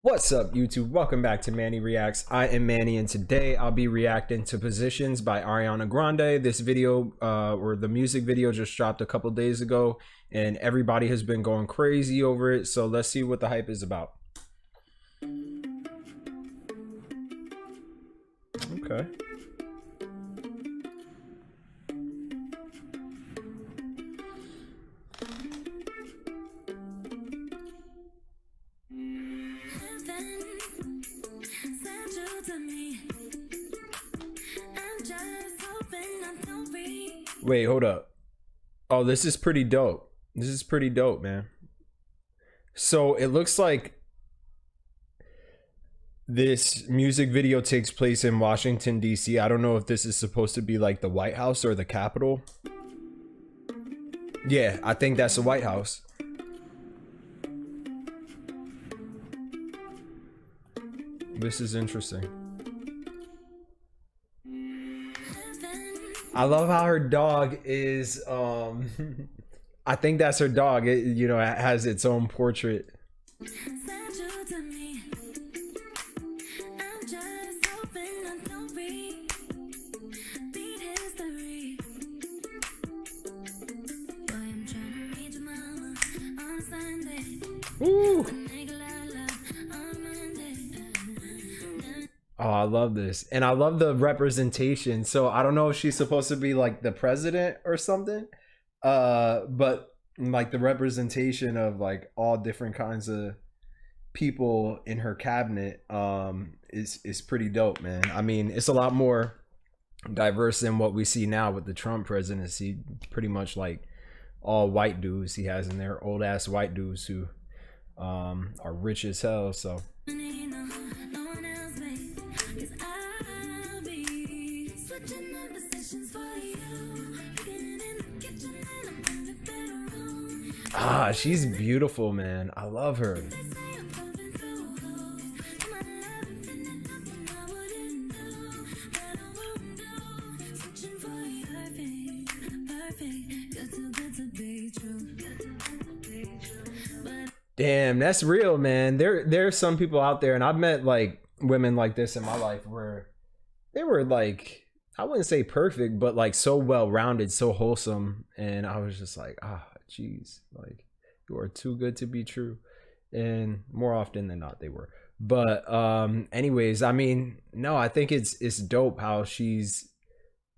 What's up, YouTube? Welcome back to Manny Reacts. I am Manny, and today I'll be reacting to Positions by Ariana Grande. This video, or the music video, just dropped a couple days ago, and everybody has been going crazy over it. So let's see what the hype is about. Okay. Wait, hold up. Oh, this is pretty dope. This is pretty dope, man. So it looks like this music video takes place in Washington, D.C. I don't know if this is supposed to be like the White House or the Capitol. Yeah, I think that's the White House. This is interesting. I love how her dog is, I think that's her dog. It, you know, it has its own portrait. Ooh. Oh, I love this. And I love the representation. So I don't know if she's supposed to be like the president or something. But like the representation of like all different kinds of people in her cabinet is pretty dope, man. I mean, it's a lot more diverse than what we see now with the Trump presidency. Pretty much like all white dudes he has in there, old ass white dudes who are rich as hell. So she's beautiful, man. I love her. Damn, that's real, man. There's some people out there, and I've met like women like this in my life where they were like, I wouldn't say perfect, but like so well-rounded, so wholesome, and I was just like, geez, like you are too good to be true. And more often than not they were. But anyways, I mean, no, I think it's dope how she's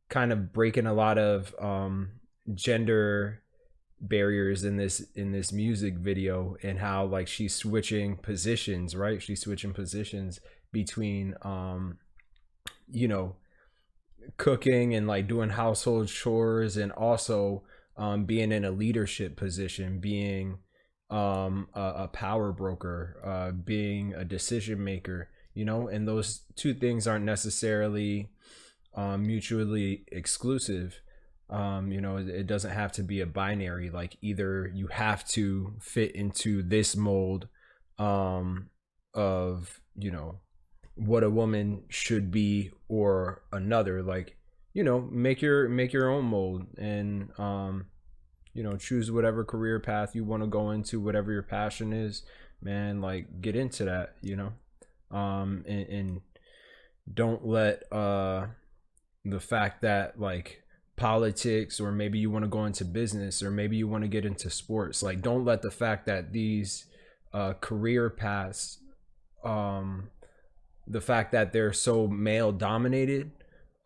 kind of breaking a lot of gender barriers in this music video, and how like she's switching positions, right? She's switching positions between you know, cooking and like doing household chores, and also being in a leadership position, being a power broker, being a decision maker, you know. And those two things aren't necessarily mutually exclusive. You know, it doesn't have to be a binary, like either you have to fit into this mold of, you know, what a woman should be, or another. Like, you know, make your own mold, and you know, choose whatever career path you want to go into, whatever your passion is, man. Like, get into that, you know. And don't let the fact that like politics, or maybe you want to go into business, or maybe you want to get into sports, like don't let the fact that these career paths, the fact that they're so male dominated,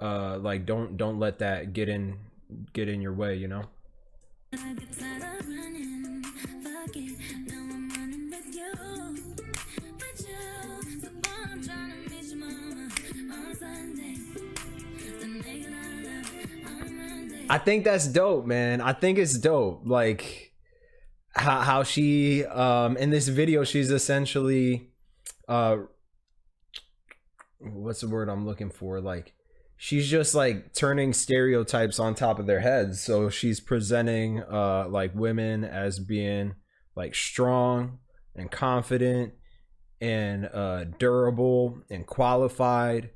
like don't let that get in your way, you know. I think that's dope, man. I think it's dope. Like how she in this video, she's essentially what's the word I'm looking for? Like she's just like turning stereotypes on top of their heads. So she's presenting like women as being like strong and confident and durable and qualified.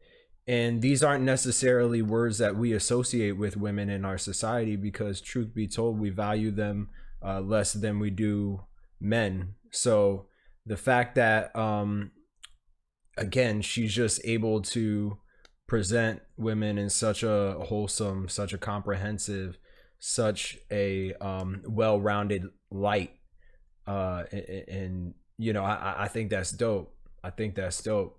And these aren't necessarily words that we associate with women in our society, because truth be told, we value them less than we do men. So the fact that again, she's just able to present women in such a wholesome, such a comprehensive, such a well-rounded light. And you know, I think that's dope. I think that's dope.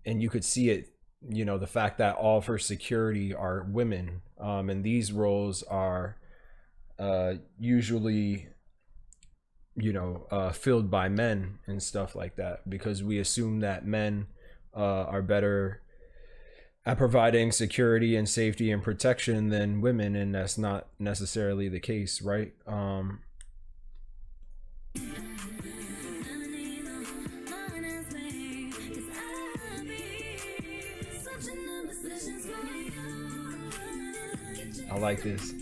And you could see it, you know, the fact that all of her security are women, and these roles are usually, you know, filled by men and stuff like that, because we assume that men are better at providing security and safety and protection than women, and that's not necessarily the case, right? I like this.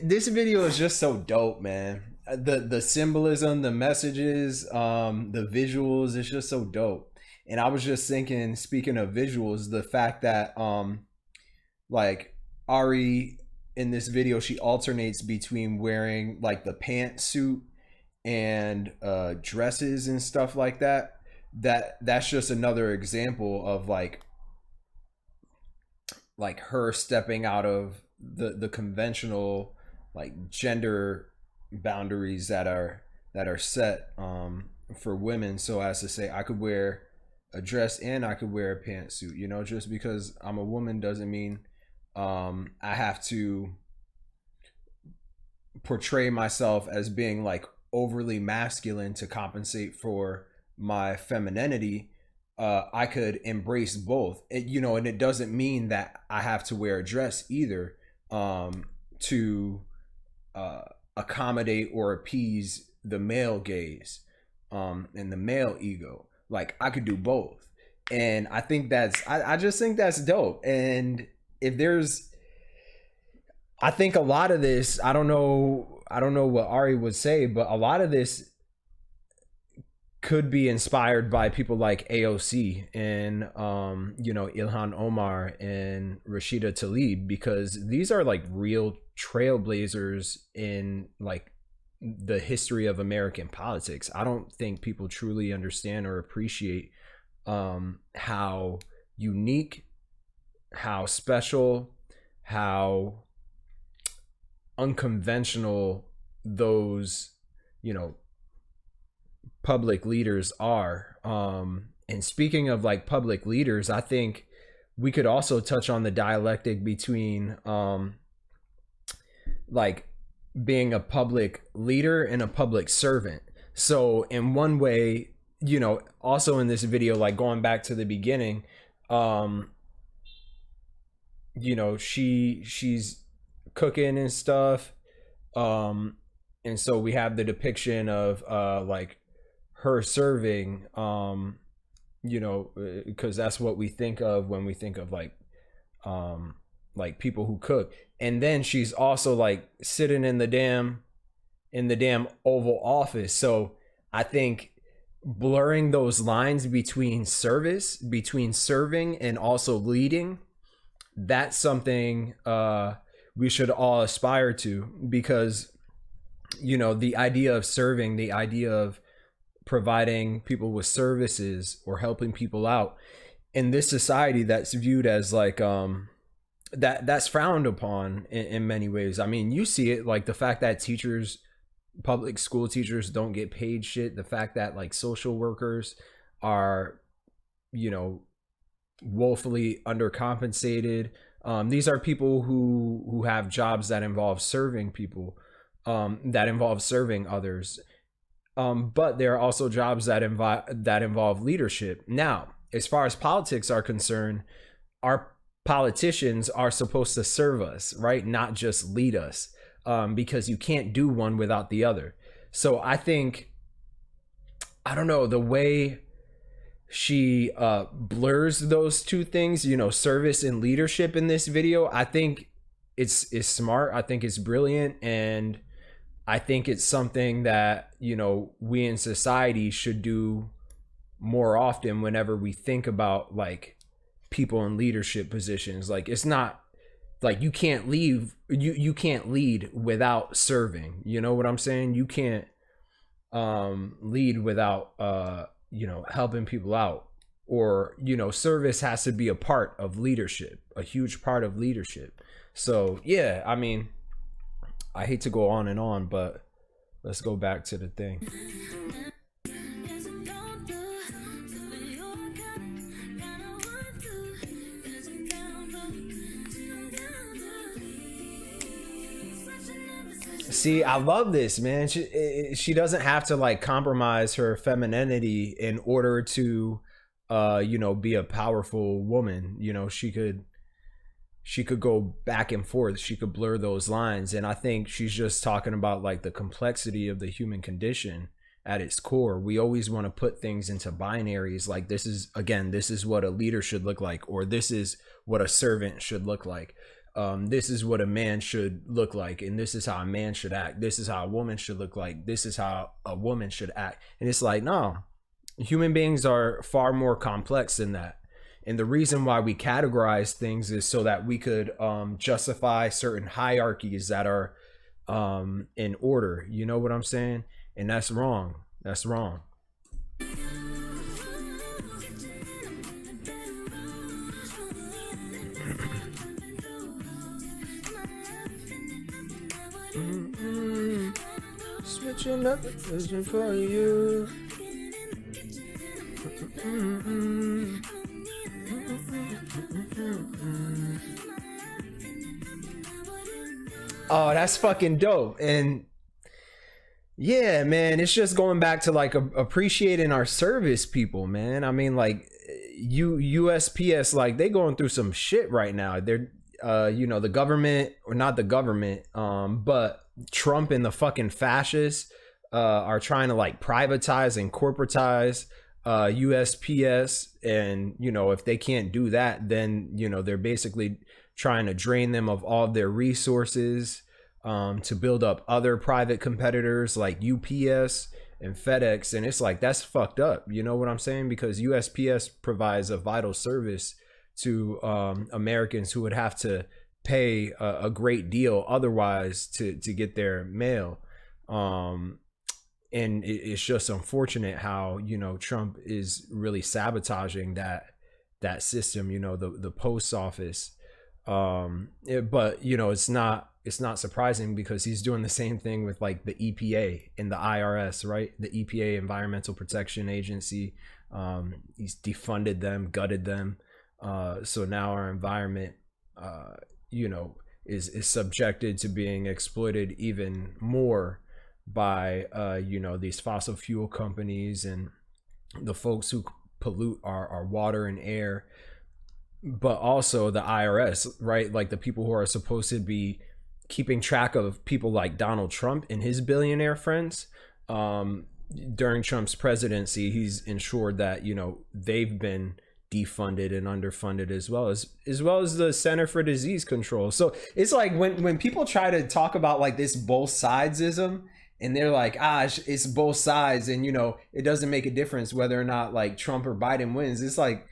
This video is just so dope, man. The symbolism, the messages, the visuals, it's just so dope. And I was just thinking, speaking of visuals, the fact that like Ari in this video, she alternates between wearing like the pantsuit and dresses and stuff like that. That's just another example of like her stepping out of the conventional like gender boundaries that are set for women, so as to say I could wear a dress and I could wear a pantsuit. You know, just because I'm a woman doesn't mean I have to portray myself as being like overly masculine to compensate for my femininity. I could embrace both. You know, and it doesn't mean that I have to wear a dress either to accommodate or appease the male gaze and the male ego. Like I could do both. And I think I just think that's dope. And if there's, I think a lot of this, I don't know what Ari would say, but a lot of this could be inspired by people like AOC and you know, Ilhan Omar and Rashida Tlaib, because these are like real trailblazers in like the history of American politics. I don't think people truly understand or appreciate how unique, how special, how unconventional those, you know, public leaders are. And speaking of like public leaders, I think we could also touch on the dialectic between like being a public leader and a public servant. So in one way, you know, also in this video, like going back to the beginning, you know, she's cooking and stuff, and so we have the depiction of like her serving, you know, because that's what we think of when we think of like people who cook. And then she's also like sitting in the damn Oval Office. So I think blurring those lines between serving and also leading, that's something we should all aspire to, because, you know, the idea of serving, the idea of providing people with services or helping people out in this society, that's viewed as like that's frowned upon in many ways. I mean, you see it like the fact that teachers, public school teachers, don't get paid shit, the fact that like social workers are, you know, woefully undercompensated. These are people who have jobs that involve serving people, that involve serving others. But there are also jobs that involve leadership. Now, as far as politics are concerned, our politicians are supposed to serve us, right? Not just lead us, because you can't do one without the other. So I think I don't know, the way she blurs those two things, you know, service and leadership in this video. I think it's smart. I think it's brilliant, and I think it's something that, you know, we in society should do more often whenever we think about like people in leadership positions. Like, it's not like you can't you can't lead without serving. You know what I'm saying? You can't lead without you know, helping people out, or, you know, service has to be a part of leadership, a huge part of leadership. So yeah, I mean, I hate to go on, but let's go back to the thing. See, I love this, man. She doesn't have to like compromise her femininity in order to you know, be a powerful woman. You know, she could go back and forth. She could blur those lines. And I think she's just talking about like the complexity of the human condition at its core. We always want to put things into binaries, like this is, again, this is what a leader should look like, or this is what a servant should look like. This is what a man should look like, and this is how a man should act. This is how a woman should look like. This is how a woman should act. And it's like, no, human beings are far more complex than that. And the reason why we categorize things is so that we could justify certain hierarchies that are in order. You know what I'm saying? And that's wrong. That's wrong. Switching up the vision for you. Oh, that's fucking dope. And yeah, man, it's just going back to like appreciating our service people, man. I mean, like USPS, like they going through some shit right now. They're you know, the government, or not the government, but Trump and the fucking fascists are trying to like privatize and corporatize USPS. And, you know, if they can't do that, then, you know, they're basically trying to drain them of all of their resources to build up other private competitors like UPS and FedEx. And it's like, that's fucked up. You know what I'm saying? Because USPS provides a vital service to Americans who would have to pay a great deal otherwise to get their mail. And it's just unfortunate how, you know, Trump is really sabotaging that system, you know, the post office. But, you know, it's not surprising because he's doing the same thing with like the EPA and the IRS, right? The EPA, Environmental Protection Agency. He's defunded them, gutted them. So now our environment, you know, is subjected to being exploited even more by, you know, these fossil fuel companies and the folks who pollute our water and air, but also the IRS, right? Like the people who are supposed to be keeping track of people like Donald Trump and his billionaire friends. During Trump's presidency, he's ensured that, you know, they've been defunded and underfunded as well as the Center for Disease Control. So it's like when people try to talk about like this both sidesism, and they're like, it's both sides, and, you know, it doesn't make a difference whether or not like Trump or Biden wins. It's like,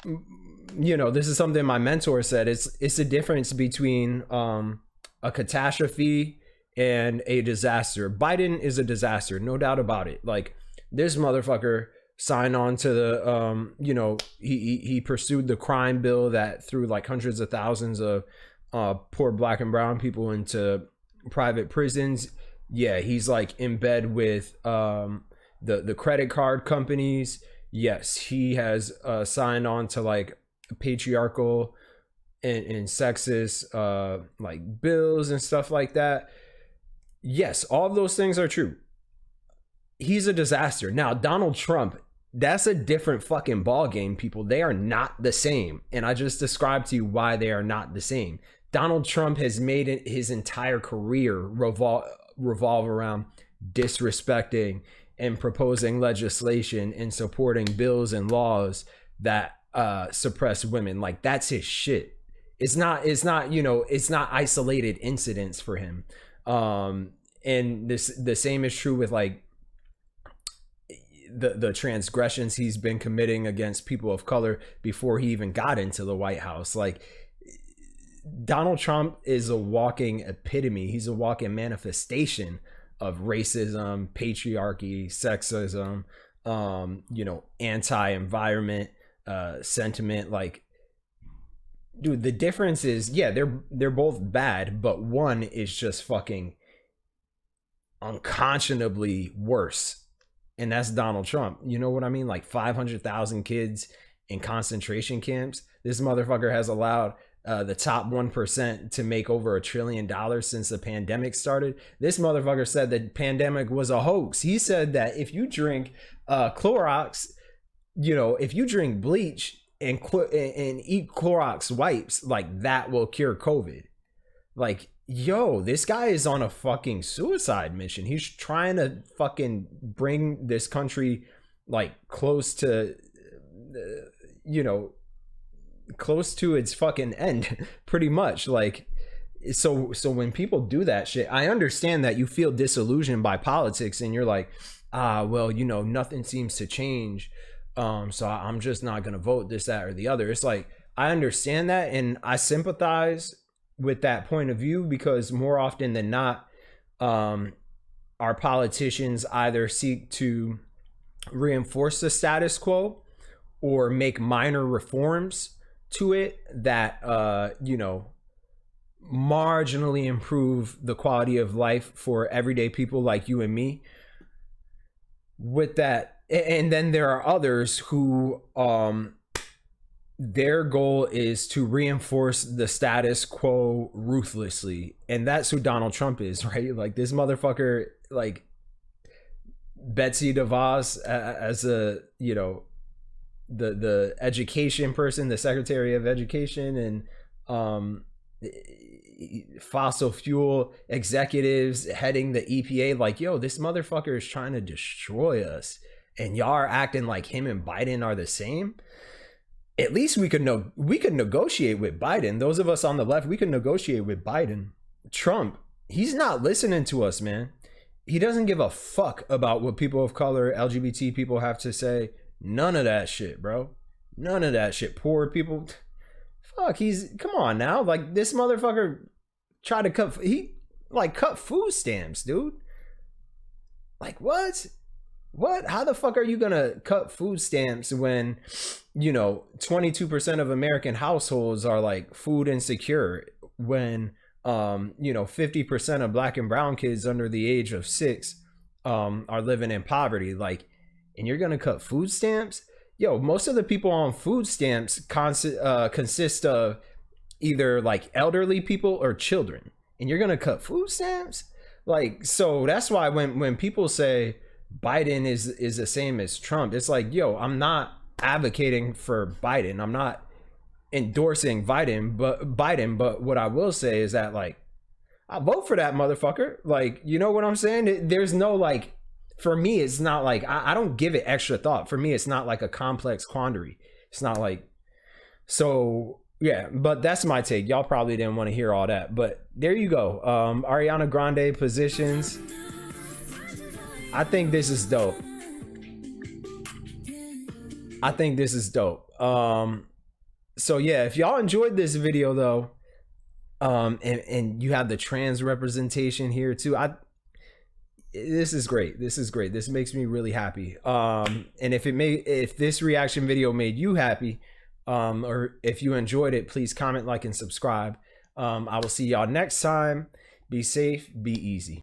you know, this is something my mentor said. It's a difference between a catastrophe and a disaster. Biden is a disaster, no doubt about it. Like, this motherfucker signed on to the you know, he pursued the crime bill that threw like hundreds of thousands of poor black and brown people into private prisons. Yeah, he's like in bed with the credit card companies. Yes, he has signed on to like patriarchal and sexist like bills and stuff like that. Yes, all of those things are true. He's a disaster. Now, Donald Trump, that's a different fucking ball game, people. They are not the same. And I just described to you why they are not the same. Donald Trump has made his entire career revolve around disrespecting and proposing legislation and supporting bills and laws that suppress women. Like, that's his shit. It's not, you know, it's not isolated incidents for him. And the same is true with like the transgressions he's been committing against people of color before he even got into the White House. Like, Donald Trump is a walking epitome. He's a walking manifestation of racism, patriarchy, sexism, you know, anti-environment sentiment. Like, dude, the difference is, yeah, they're both bad, but one is just fucking unconscionably worse, and that's Donald Trump. You know what I mean? Like 500,000 kids in concentration camps. This motherfucker has allowed the top 1% to make over $1 trillion since the pandemic started. This motherfucker said the pandemic was a hoax. He said that if you drink Clorox, you know, if you drink bleach and eat Clorox wipes, like, that will cure COVID. Like, yo, this guy is on a fucking suicide mission. He's trying to fucking bring this country like close to, you know, close to its fucking end, pretty much. Like, so when people do that shit, I understand that you feel disillusioned by politics and you're like, well, you know, nothing seems to change, so I'm just not gonna vote this, that, or the other. It's like, I understand that, and I sympathize with that point of view, because more often than not, our politicians either seek to reinforce the status quo or make minor reforms to it that you know, marginally improve the quality of life for everyday people like you and me. With that, and then there are others who their goal is to reinforce the status quo ruthlessly, and that's who Donald Trump is, right? Like, this motherfucker, like Betsy DeVos as a, you know, the education person, the Secretary of Education, and fossil fuel executives heading the EPA. Like, yo, this motherfucker is trying to destroy us, and y'all are acting like him and Biden are the same. At least we could negotiate with Biden. Those of us on the left, we could negotiate with Biden. Trump, he's not listening to us, man. He doesn't give a fuck about what people of color, LGBT people have to say. None of that shit, bro. None of that shit. Poor people. Fuck, come on now. Like, this motherfucker tried to cut food stamps, dude. Like, what? How the fuck are you gonna cut food stamps when, you know, 22% of American households are like food insecure, when you know, 50% of black and brown kids under the age of 6 are living in poverty? Like, and you're gonna cut food stamps? Yo, most of the people on food stamps consist of either like elderly people or children, and you're gonna cut food stamps? Like, so that's why when people say Biden is the same as Trump, it's like, yo, I'm not advocating for Biden, I'm not endorsing Biden, but what I will say is that, like, I vote for that motherfucker. Like, you know what I'm saying? There's no, like, for me, it's not like, I don't give it extra thought. For me, it's not like a complex quandary. It's not like, so yeah, but that's my take. Y'all probably didn't want to hear all that, but there you go. Ariana Grande positions. I think this is dope. So yeah, if y'all enjoyed this video though, and you have the trans representation here too, this is great. This makes me really happy. And if this reaction video made you happy, or if you enjoyed it, please comment, like, and subscribe. I will see y'all next time. Be safe, be easy.